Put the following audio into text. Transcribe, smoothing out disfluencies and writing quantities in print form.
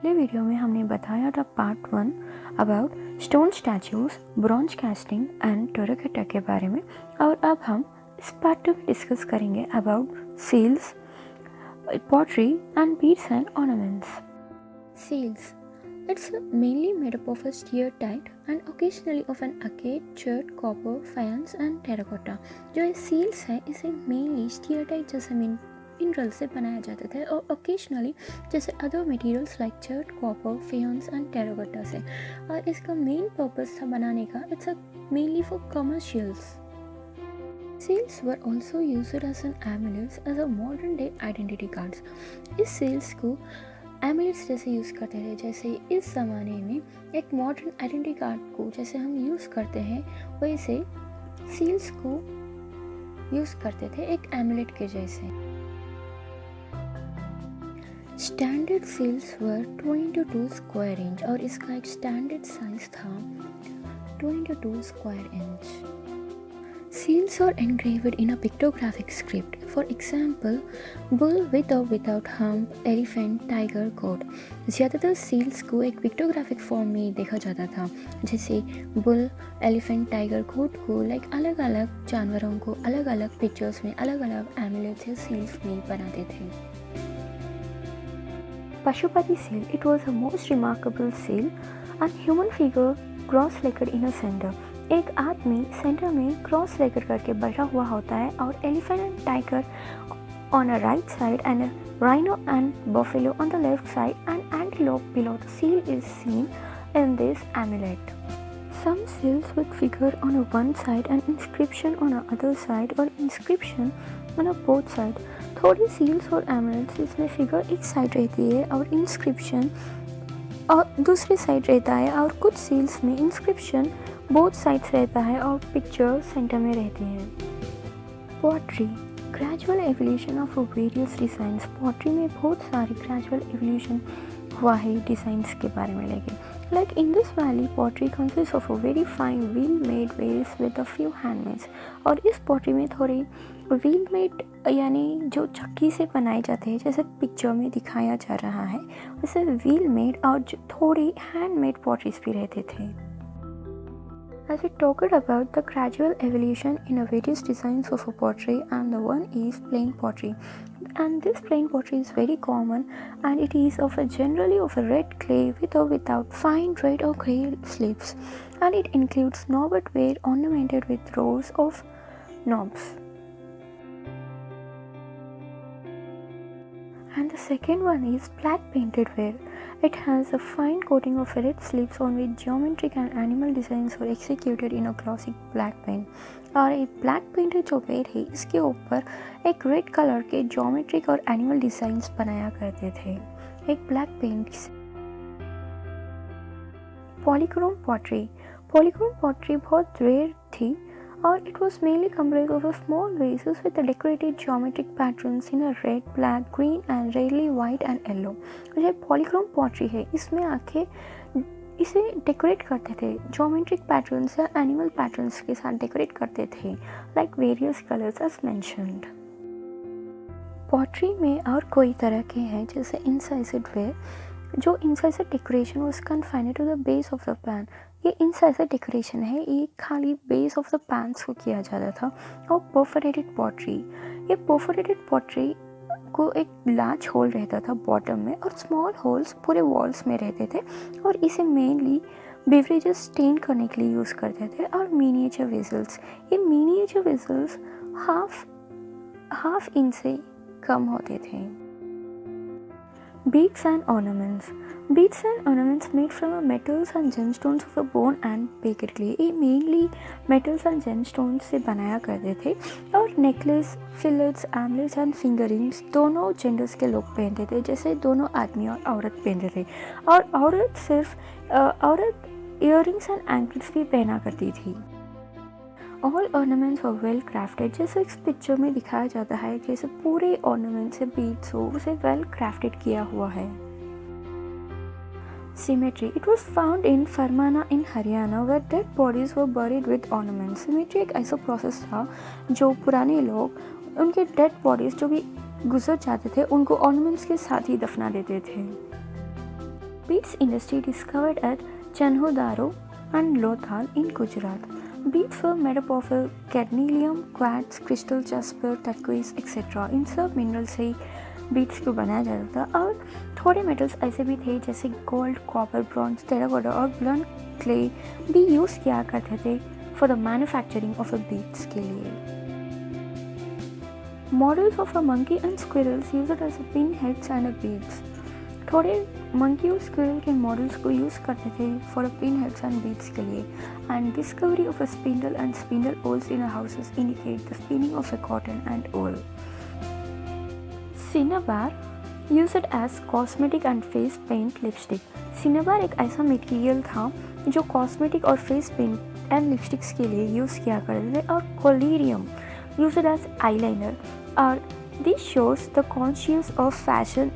पिछले वीडियो में हमने बताया था part 1 about stone statues, bronze casting and terracotta के बारे में। और अब हम इस पार्ट 2 में डिस्कस करेंगे about seals, pottery and beads and ornaments. Seals. It's mainly made up of a steatite and occasionally of an agate, chert, copper, faience and terracotta. जो ये seals है इसे mainly steatite जैसे मिनरल से बनाया जाता था और occasionally जैसे other materials like chert, copper, faience and terracotta से। और इसका main purpose था बनाने का it's mainly for commercials. Seals were also used as an amulets as a modern day identity cards. इस seals को amulets जैसे यूज़ करते थे, जैसे इस ज़माने में एक modern identity card को जैसे हम यूज़ करते हैं वैसे seals को यूज़ करते थे एक amulet के जैसे। Standard seals were 22 square inch और इसका एक standard size था 22 square inch. Seals are engraved in a pictographic script. For example, bull with or without hump, elephant, tiger, goat. ज़्यादातर seals को एक pictographic form में देखा जाता था, जैसे bull, elephant, tiger, goat को अलग अलग जानवरों को अलग अलग पिक्चर्स में अलग अलग amulets या seals में बनाते थे। Pashupati seal, it was the most remarkable seal, a human figure cross-legged in a center. एक आदमी सेंटर में क्रॉस लेकर करके बैठा हुआ होता है और elephant and tiger on a right side and rhino and buffalo on the left side and antelope below the seal is seen in this amulet. Some seals would figure on a one side and inscription on the other side or inscription on a both side. थोड़ी seals और amulets इसमें figure एक side रहती है और inscription और दूसरी side रहता है और कुछ सील्स में इंस्क्रिप्शन बोथ साइड्स रहता है और पिक्चर सेंटर में रहती है। Pottery, gradual evolution of various designs. Pottery में बहुत सारी ग्रेजुअल एवोल्यूशन हुआ है डिज़ाइंस के बारे में लेके। Like in this valley, pottery consists of a very fine wheel-made vase with a few handmaids. और इस pottery में थोड़ी wheel-made यानी जो चक्की से बनाए जाते हैं जैसे पिक्चर में दिखाया जा रहा है वैसे wheel-made और थोड़ी handmade potteries भी रहते थे। As we talked about the gradual evolution in various designs of a pottery, and the one is plain pottery, and this plain pottery is very common and it is generally of a red clay with or without fine red or grey slips, and it includes knobbed ware ornamented with rows of knobs. And the second one is black painted ware. It has a fine coating of red slips on which geometric and animal designs were executed in a glossy black paint. और एक black painted जो where है इसके ऊपर एक red colour के geometric और animal designs बनाया करते थे एक ब्लैक पेंट से। पॉलीक्रोम पॉटरी, पॉलीक्रोम पॉटरी बहुत रेयर थी और it was mainly comprised of small vases with the decorated geometric patterns in a red, black, green and rarely white and yellow. जो polychrome pottery है इसमें आके इसे decorate करते थे ज्योमेट्रिक पैटर्न्स या एनिमल पैटर्न्स के साथ डेकोरेट करते थे like various colours as mentioned. Pottery में और कोई तरह के हैं जैसे इंसाइज्ड वेयर, जो incised decoration was confined to the base of the pan. ये इंसाइज्ड डेकोरेशन है ये खाली बेस ऑफ द पैन्स को किया जाता था। और परफोरेटेड पॉटरी, ये परफोरेटेड पॉटरी को एक लार्ज होल रहता था बॉटम में और स्मॉल होल्स पूरे वॉल्स में रहते थे और इसे मेनली बेवरेजेस स्टेन करने के लिए यूज़ करते थे। और मिनिएचर वेसल्स, ये मिनिएचर वेसल्स हाफ इंच से कम होते थे। Beads and ornaments. Beads and ornaments made from metals and gemstones of a bone and baked clay. ये mainly metals and gemstones से बनाया करते थे और नेकलेस, फिलेट्स, एमलेट्स एंड फिंगरिंग्स दोनों जेंडर्स के लोग पहनते थे, जैसे दोनों आदमी और औरत पहनते थे। और औरत इयररिंग्स एंड एंकल्स भी पहना करती थी। ऑल ऑर्नामेंट्स और वेल क्राफ्टेड, जैसे इस पिक्चर में दिखाया जाता है जैसे पूरे ऑर्नामेंट से बीड्स हो उसे वेल क्राफ्टेड किया हुआ है। Cemetery. It was found in Farmana in Haryana where dead bodies were buried with ornaments. Cemetery एक ऐसा प्रोसेस था जो पुराने लोग उनके डेड बॉडीज जो भी गुजर जाते थे उनको ऑर्नामेंट्स के साथ ही दफना देते थे। beads industry discovered at Chanhodaro and Lothal in Gujarat. Beads were made up of cadmium, quartz, crystal, jasper, turquoise, etc. इन सब मिनरल से ही बीड्स को बनाया जाता था और थोड़े मेटल्स ऐसे भी थे जैसे गोल्ड, कॉपर, ब्रॉन्ज, टेराकोटा और ब्लड क्ले भी यूज़ किया करते थे for the manufacturing of beads के लिए. Models of a monkey and squirrels used as pin heads and beads. थोड़े मंकी और स्क्विरल के मॉडल्स को यूज़ करते थे for pin heads and beads के लिए. And discovery of a spindle and spindle whorls in houses indicate the spinning of a cotton and ओल. Cinnabar used as cosmetic and face paint lipstick. Cinnabar एक ऐसा material था जो cosmetic और face paint and lipsticks के लिए use किया करते थे और कोलिरियम यूज्ड एज आईलाइनर. और this shows the conscious of fashion